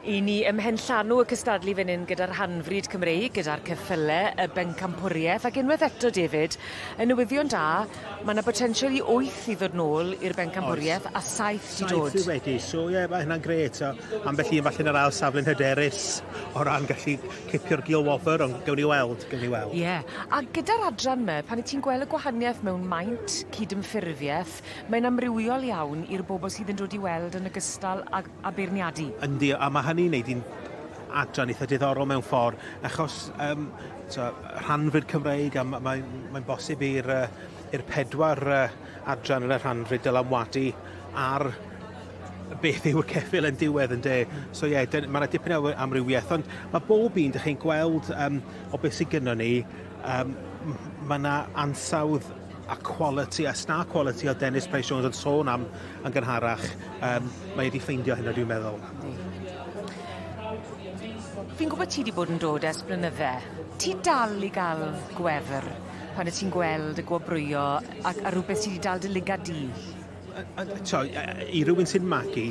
I ni ymhenllanw y cystadlu fan hyn gyda'r Rhanfrid Cymreig, gyda'r ceffylau, y Pencampwriaeth, ac unwaith eto, David, yn newyddion da, mae yna potensial i 8 i ddod nôl i'r Pencampwriaeth a 7 i dod. 7 wedi, so ie, mae hynna'n gret. Ambell un falle yn yr ail safle'n hyderus o ran gallu cipio'r gil-wofr, ond gawn ni weld. Ie, a gyda'r adran yma, pan i ti'n gweld y gwahaniaeth mewn maint, cydymffurfiaeth, mae'n amrywiol iawn i'r bobl sydd yn dod i weld yn ogystal a beirniadu. Yndi, a mae hynny'n neud i'n adran eitha diddorol mewn ffordd, achos Rhanfrid Cymreig, a mae'n bosib i'r 4 adran yn y Rhanfrid dylanwadu ar beth yw'r ceffyl yn diwedd yn de. So ie, mae yna dipyn o amrywiaeth, ond mae bob un, ydych chi'n gweld o beth sydd gynnon ni, mae yna ansawdd a quality, a sna quality o Dennis Price Jones yn sôn am yn gynharach. Mae wedi ffeindio hynny, dwi'n meddwl. Fi'n gwybod ti wedi bod yn dod ers blynydde. Ti dal i gael gwefr pan y ti'n gweld y gwobrwyo a rhywbeth sydd wedi dal dy liga di? I rywun sy'n magu,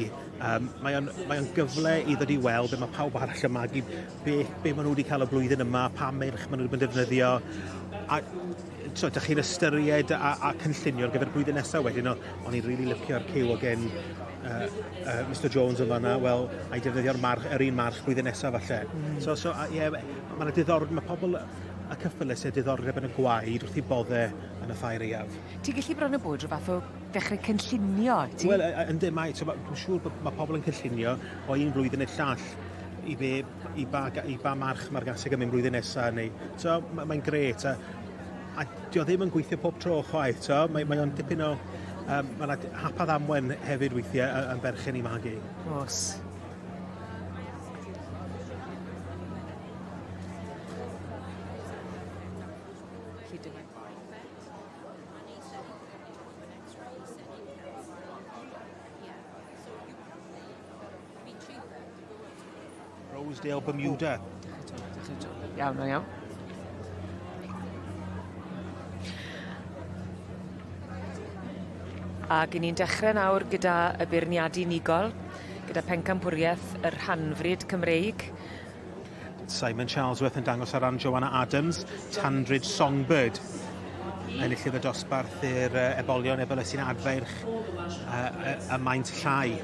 mae o'n gyfle i ddod i weld be mae pawb arall yn magu, be maen nhw wedi cael y blwyddyn yma, pa merch maen nhw wedi defnyddio. A ydych chi'n ystyried a cynllunio ar gyfer blwyddyn nesaf wedyn, o'n i'n rili licio'r cyw o gen Mr Jones yn fanna, wel, a'i defnyddio'r yr un march blwyddyn nesaf falle. Mae'n diddordeb, mae pobl y cyffylau sy'n diddordeb yn y gwaed wrth i bodde yn y ffair eiaf. Ti'n gallu bron o bod rhyw fath o ddechrau cynllunio? Wel, ynddi mai, dwi'n siŵr bod mae pobl yn cynllunio o un blwyddyn i'r llall i ba march mae'r gasig yn mynd blwyddyn nesaf neu. Mae'n gret, a dio ddim yn gweithio pob tro chwaith, mae o'n dipyn o... Mae'n hapad amwen hefyd weithiau yn berchen i magu. Os. Rosedale, Bermuda. Iawn. Ac ni'n dechrau nawr gyda y beirniadu unigol, gyda Pencampwriaeth y Rhanfrid Cymreig. Simon Charlesworth yn dangos ar ran Joanna Adams, Tandrid Songbird. Enillydd y dosbarth i'r ebolion efo sy'n adferch y maint llai.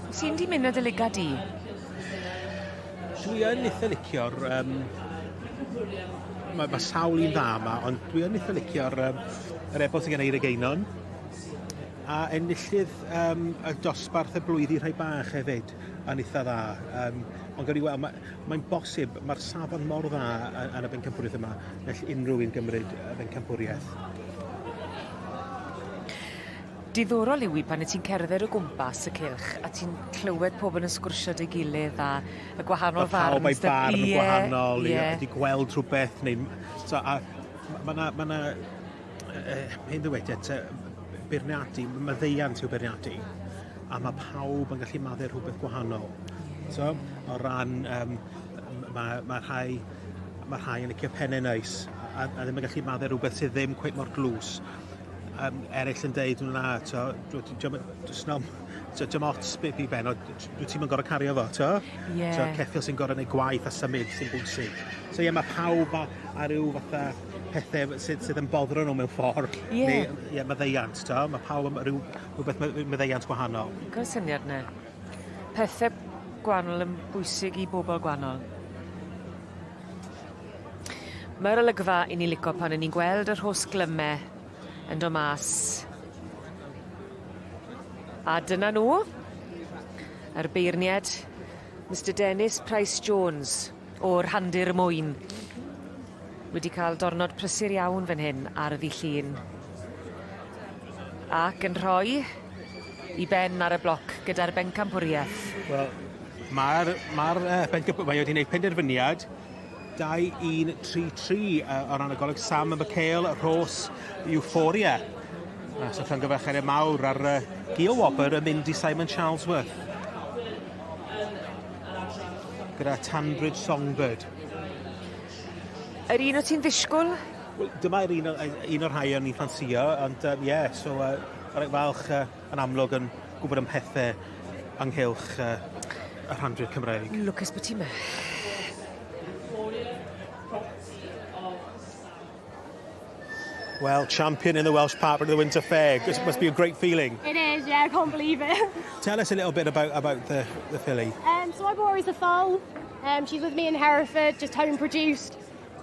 Sy'n di mynd y liga di? Dwi yn eitha licio'r... Mae sawl un dda yma, ond dwi yn eitha licio'r ebol sy'n gen i'r egeinon. A enillydd y dosbarth y blwyddyn rhai bach hefyd yn eitha dda. Ond gawn ni weld, mae'n bosib, mae'r safon mor dda yn y Pencampwriaeth yma, gall unrhyw un gymryd y Pencampwriaeth. Diddorol yw i pan ti'n cerdded o gwmpas y cylch a ti'n clywed pobl yn sgwrsio dy gilydd a y gwahanol farn. Pawb ei barn gwahanol, wedi gweld rhywbeth. Mae yna hyn ddiwediad, beirniadu, maddeiant yw beirniadu, a mae pawb yn gallu maddau rhywbeth gwahanol. O ran, mae rhai yn licio pennau neis, a ddim yn gallu maddau rhywbeth sydd ddim cweit mor glws. Eraill yn deud hwnna, dim ots beth i ben, dwi ti'n mynd gorau cario fo, ceffil sy'n gorau neud gwaith a symud sy'n bwysig. Mae pawb a rhyw fatha pethau sydd yn boddro nhw mewn ffordd, neu maddeiant, mae pawb am rhywbeth maddeiant gwahanol. Gael syniad yna. Pethau gwahanol yn bwysig i bobl gwahanol. Mae'r olygfa i ni licio pan ni'n gweld yr hos glymau yn dod mas. A dyna nhw, yr beirniad Mr Dennis Price Jones o'r Handir Mwyn. Wedi cael dornod prysur iawn fan hyn ar y ddi-llun. Ac yn rhoi i ben ar y bloc gyda'r Pencampwriaeth. Wel, mae wedi gwneud penderfyniad 2-1-3-3 o ran y goleg Sam and McHale, Rhos, Euphoria. So llongyfarchiadau mawr ar gil-wobr yn mynd i Simon Charlesworth. Gyda Tandrid Songbird. Yr un o ti'n ddisgwyl? Dyma'r un o'r rhai o'n i'n ffansio, ond rhaid falch yn amlwg yn gwybod am pethau ynghylch y Rhanfrid Cymreig. Lwcus bod ti'n Well, champion in the Welsh Partbred of the Winter Fair. It must be a great feeling. It is, yeah, I can't believe it. Tell us a little bit about the filly. So I bought her as a foal. She's with me in Hereford, just home produced.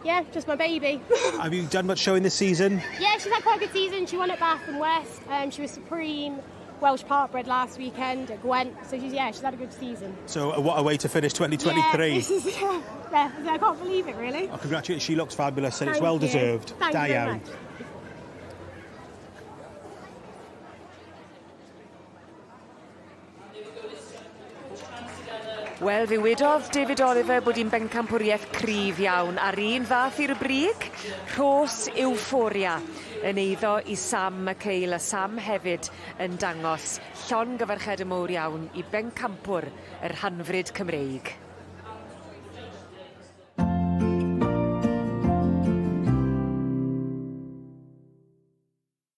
Yeah, just my baby. Have you done much showing this season? Yeah, she's had quite a good season. She won at Bath and West. She was supreme Welsh Partbred last weekend at Gwent. So she's had a good season. So what a way to finish 2023. Yeah, I can't believe it, really. Oh, congratulations, she looks fabulous and it's Thank well you. deserved. Thank you very much. Wel, fe wedodd David Oliver bod hi'n bencampwriaeth cryf iawn a'r un fath i'r brig, rhos euphoria yn eiddo i Sam McHale a Sam hefyd yn dangos llongyfarched y mowr iawn i bencampwr yr Rhanfrid Cymreig.